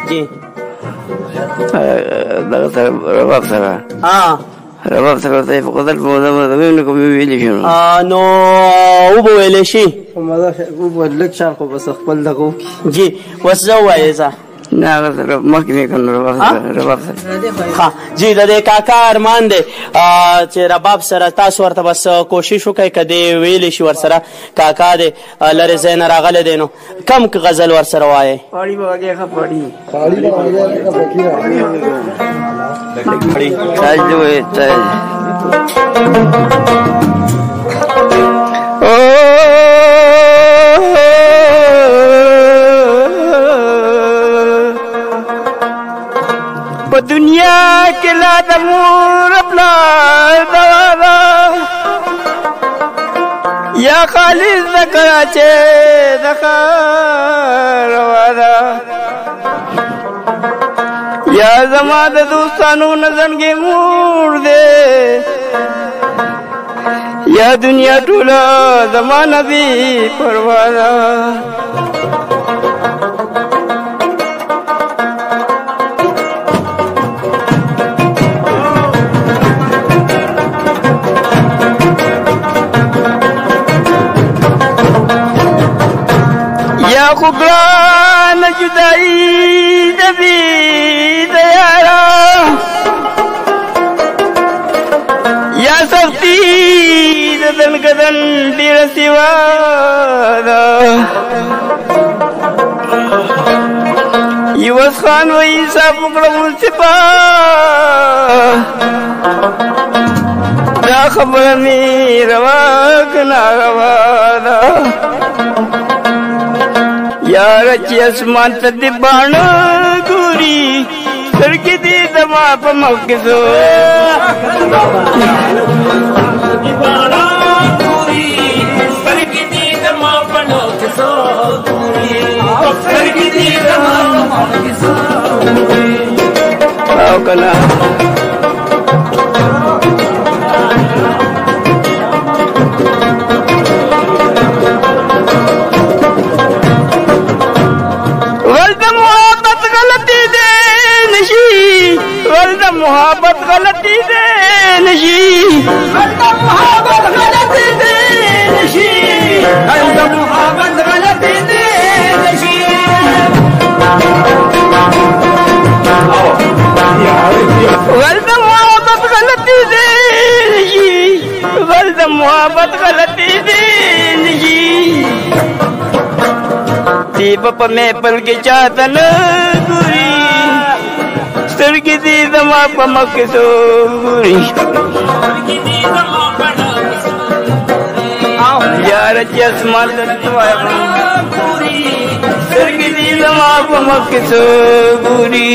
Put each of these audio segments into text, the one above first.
جی دغه سره رباب سره رباب سره ته په قدرت مو کوم ویلې شنو نو او به ویلې شي او به لک شان خو بس خپل دغه جی وسه وایي ځه نه هغه سره مخکې مې کړو رباب سره ها جی د کاکا ارمان دی چې رباب سره تاسو ورته بس کوشش وکړئ که دې ویلی شي ورسره کاکا دی لرې ځای نه راغلی دی نو کم غزل ورسره وایئ پاړي به وږی ښه پاړي تاج دې وایي تاج په دنیا کې لا د مور پلار دوا یا خالص د کراچۍ د ښار روا ده یا زما د دوستانو نه زنګې مور دی یا دنیا ټوله زما نبي پروا ده خو ګرانه جدایي د بید یاره یا سختي د دنګدن ډېره سیوا ده یوس خان وایي انصاف وکړه منصفه دا خبره مې روا که ناروا ده یاره چې اسمان ته دې باڼه ګوري سترګې دې زما په مخ کې او که نه محبت غلطی دے نشی محبت غلطی دے نشی محبت غلطی دے نشی محبت غلطی دے نشی محبت غلطی دے نشی دیپ پا میں پل کے چاہتا نا گوری سترګې دې زما په مخ کې ګوري یاره چې اسمان ته وایم سترګې دې زما په مخ کې ګوري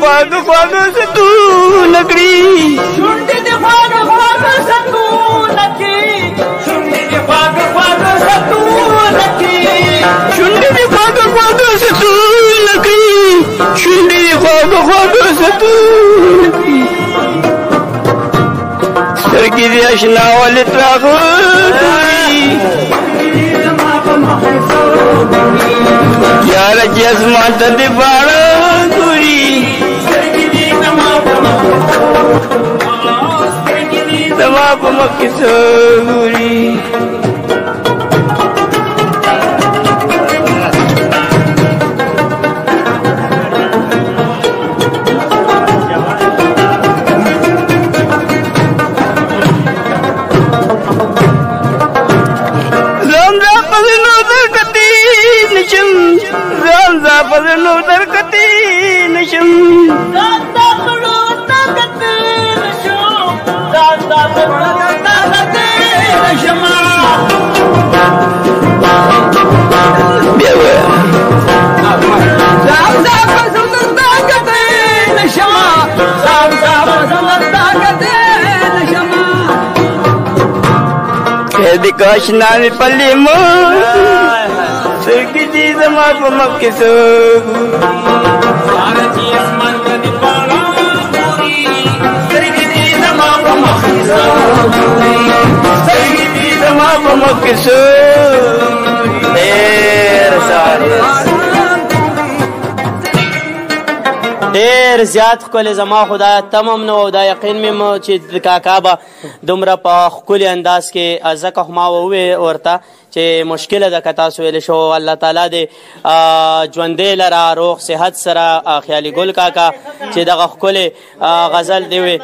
خواږه خواږه ستونه کړي شونډې دې خواږه خواږه ستونه کړي شونډې دې خواږه خواږه ستونه کړي شونډې دې خواږه خواږه ستونه کړي شونډې دې خواږه خواږه ستونه کړي سترګې دې اشنا ولې تراغه یاره چې اسمان ته دې باڼه زما په مخ کې ګوري پزنو درکتی نشم زاندا پړو درکتی نشم اشنا مې پلې مو سترګې دې زما په مخ کې څوک ډېر زیات ښکلی زما خو دا تمم نه و دا یقین مې مو چې کاکا به دومره په ښکلي انداز کې ځکه خو ما ووې ورته چې مشکله ده که تاسو ویلی شو الله تعالی دې ژوندی لره روغ صحت سره خیالي ګل کاکا چې دغه ښکلې غزل دې وې